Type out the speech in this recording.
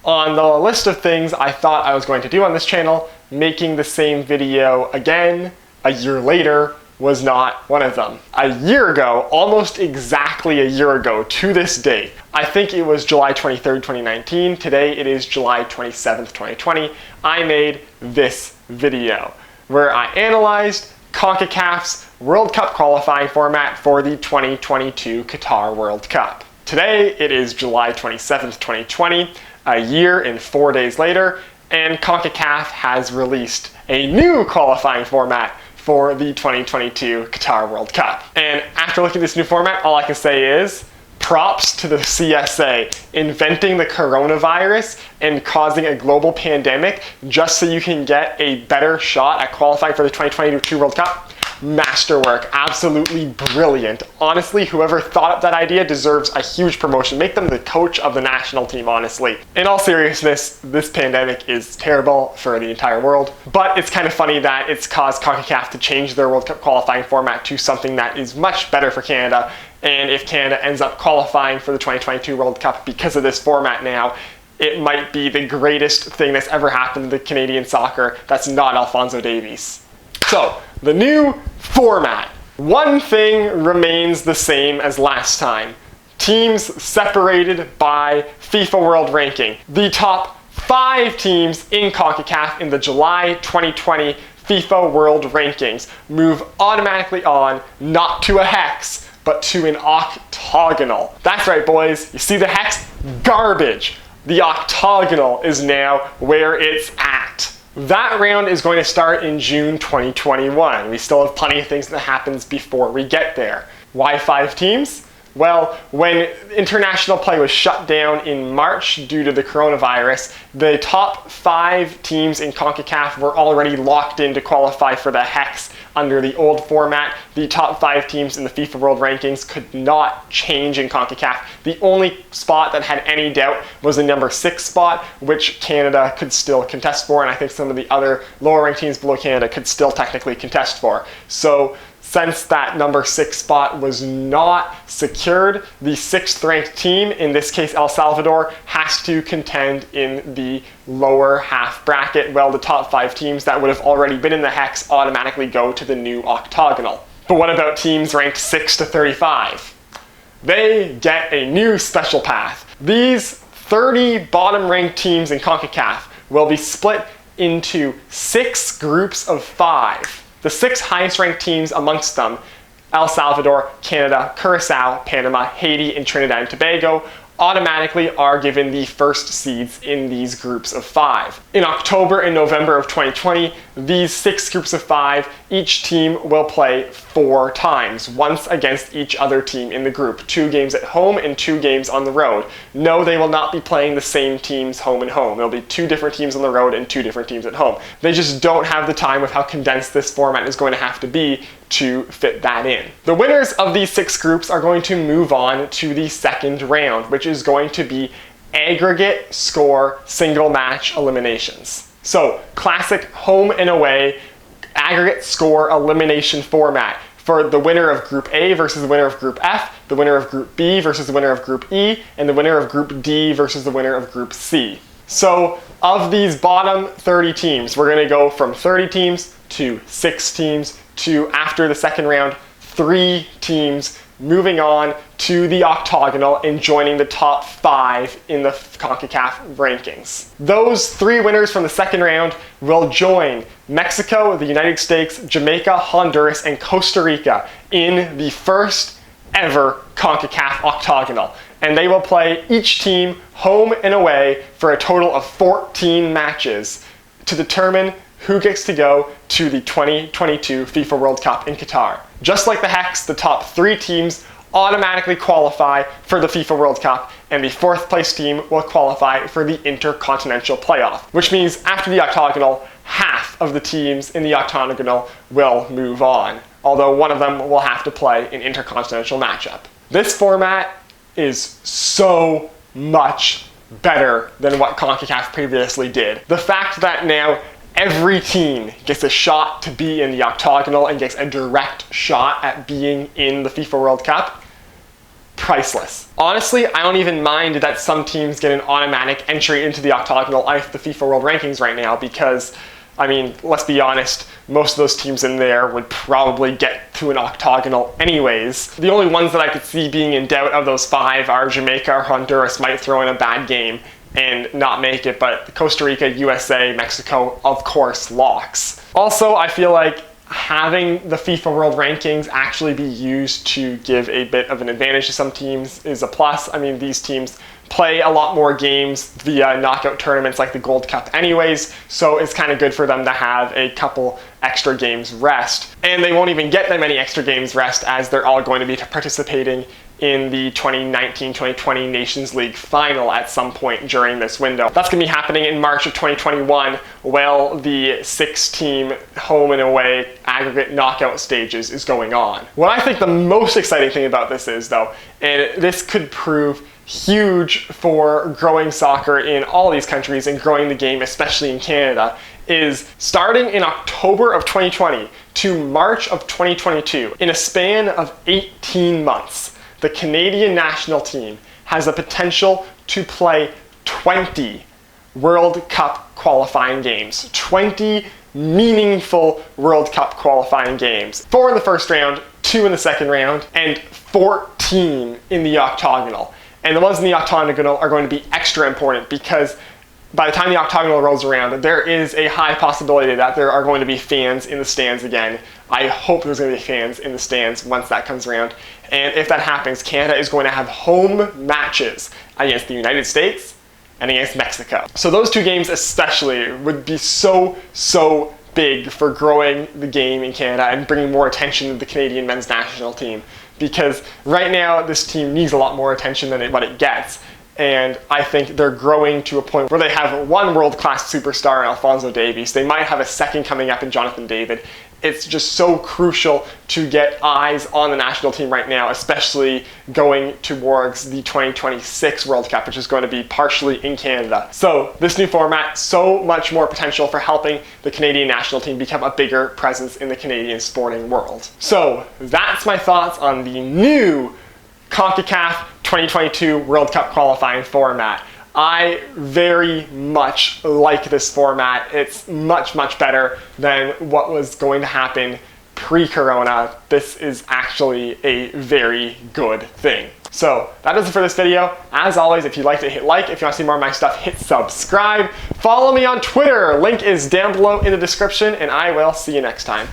On the list of things I thought I was going to do on this channel, making the same video again a year later was not one of them. A year ago, almost exactly a year ago to this date, I think it was July 23rd, 2019, today it is July 27th, 2020, I made this video where I analyzed Concacaf's World Cup qualifying format for the 2022 Qatar World Cup. Today it is July 27th, 2020, a year and 4 days later, and Concacaf has released a new qualifying format for the 2022 Qatar World Cup. And after looking at this new format, all I can say is props to the CSA inventing the coronavirus and causing a global pandemic just so you can get a better shot at qualifying for the 2022 World Cup. Masterwork, absolutely brilliant. Honestly, whoever thought up that idea deserves a huge promotion. Make them the coach of the national team, honestly. In all seriousness, this pandemic is terrible for the entire world, but it's kind of funny that it's caused Concacaf to change their World Cup qualifying format to something that is much better for Canada. And if Canada ends up qualifying for the 2022 World Cup because of this format now, it might be the greatest thing that's ever happened to Canadian soccer that's not Alphonso Davies. So, the new format. One thing remains the same as last time. Teams separated by FIFA World Ranking. The top 5 teams in Concacaf in the July 2020 FIFA World Rankings move automatically on, not to a hex, but to an octagonal. That's right, boys. You see the hex? Garbage. The octagonal is now where it's at. That round is going to start in June 2021. We still have plenty of things that happens before we get there. Why 5 teams? Well, when international play was shut down in March due to the coronavirus, the top 5 teams in CONCACAF were already locked in to qualify for the hex under the old format. The top 5 teams in the FIFA World Rankings could not change in CONCACAF. The only spot that had any doubt was the number 6 spot, which Canada could still contest for, and I think some of the other lower ranked teams below Canada could still technically contest for. So, since that number 6 spot was not secured, the 6th ranked team, in this case El Salvador, has to contend in the lower half bracket. Well, the top 5 teams that would have already been in the hex automatically go to the new octagonal. But what about teams ranked 6 to 35? They get a new special path. These 30 bottom ranked teams in CONCACAF will be split into 6 groups of 5. The 6 highest ranked teams amongst them, El Salvador, Canada, Curacao, Panama, Haiti, and Trinidad and Tobago, automatically are given the first seeds in these groups of 5. In October and November of 2020, these 6 groups of 5, each team will play 4 times, once against each other team in the group. 2 games at home and 2 games on the road. No, they will not be playing the same teams home and home. There'll be 2 different teams on the road and 2 different teams at home. They just don't have the time with how condensed this format is going to have to be to fit that in. The winners of these 6 groups are going to move on to the second round, which is going to be aggregate score single match eliminations. So, classic home and away aggregate score elimination format for the winner of Group A versus the winner of Group F, the winner of Group B versus the winner of Group E, and the winner of Group D versus the winner of Group C. So, of these bottom 30 teams, we're going to go from 30 teams to 6 teams to, after the second round, 3 teams moving on to the octagonal and joining the top 5 in the CONCACAF rankings. Those 3 winners from the second round will join Mexico, the United States, Jamaica, Honduras, and Costa Rica in the first ever CONCACAF octagonal. And they will play each team home and away for a total of 14 matches to determine who gets to go to the 2022 FIFA World Cup in Qatar. Just like the hex, the top 3 teams automatically qualify for the FIFA World Cup, and the 4th place team will qualify for the Intercontinental Playoff, which means after the octagonal, half of the teams in the octagonal will move on, although one of them will have to play an intercontinental matchup. This format is so much better than what CONCACAF previously did. The fact that now every team gets a shot to be in the octagonal and gets a direct shot at being in the FIFA World Cup, priceless. Honestly, I don't even mind that some teams get an automatic entry into the octagonal the FIFA World Rankings right now, because, I mean, let's be honest, most of those teams in there would probably get to an octagonal anyways. The only ones that I could see being in doubt of those 5 are Jamaica or Honduras might throw in a bad game and not make it, but Costa Rica, USA, Mexico, of course, locks. Also, I feel like having the FIFA World Rankings actually be used to give a bit of an advantage to some teams is a plus. I mean, these teams play a lot more games via knockout tournaments like the Gold Cup anyways, so it's kind of good for them to have a couple extra games rest. And they won't even get that many extra games rest, as they're all going to be participating in the 2019-2020 Nations League final at some point during this window. That's going to be happening in March of 2021, while the 6-team home and away aggregate knockout stages is going on. What I think the most exciting thing about this is, though, and this could prove huge for growing soccer in all these countries and growing the game, especially in Canada, is starting in October of 2020 to March of 2022, in a span of 18 months, the Canadian national team has the potential to play 20 World Cup qualifying games. 20 meaningful World Cup qualifying games. 4 in the first round, 2 in the second round, and 14 in the octagonal. And the ones in the octagonal are going to be extra important, because by the time the octagonal rolls around, there is a high possibility that there are going to be fans in the stands again. I hope there's going to be fans in the stands once that comes around. And if that happens, Canada is going to have home matches against the United States and against Mexico. So those 2 games especially would be so big for growing the game in Canada and bringing more attention to the Canadian men's national team. Because right now, this team needs a lot more attention than what it gets. And I think they're growing to a point where they have one world-class superstar in Alphonso Davies. They might have a second coming up in Jonathan David. It's just so crucial to get eyes on the national team right now, especially going towards the 2026 World Cup, which is going to be partially in Canada. So this new format, so much more potential for helping the Canadian national team become a bigger presence in the Canadian sporting world. So that's my thoughts on the new Concacaf 2022 World Cup qualifying format. I very much like this format. It's much better than what was going to happen pre-corona. This is actually a very good thing. So that is it for this video. As always, if you'd like to hit like, if you want to see more of my stuff, hit subscribe. Follow me on Twitter. Link is down below in the description, and I will see you next time.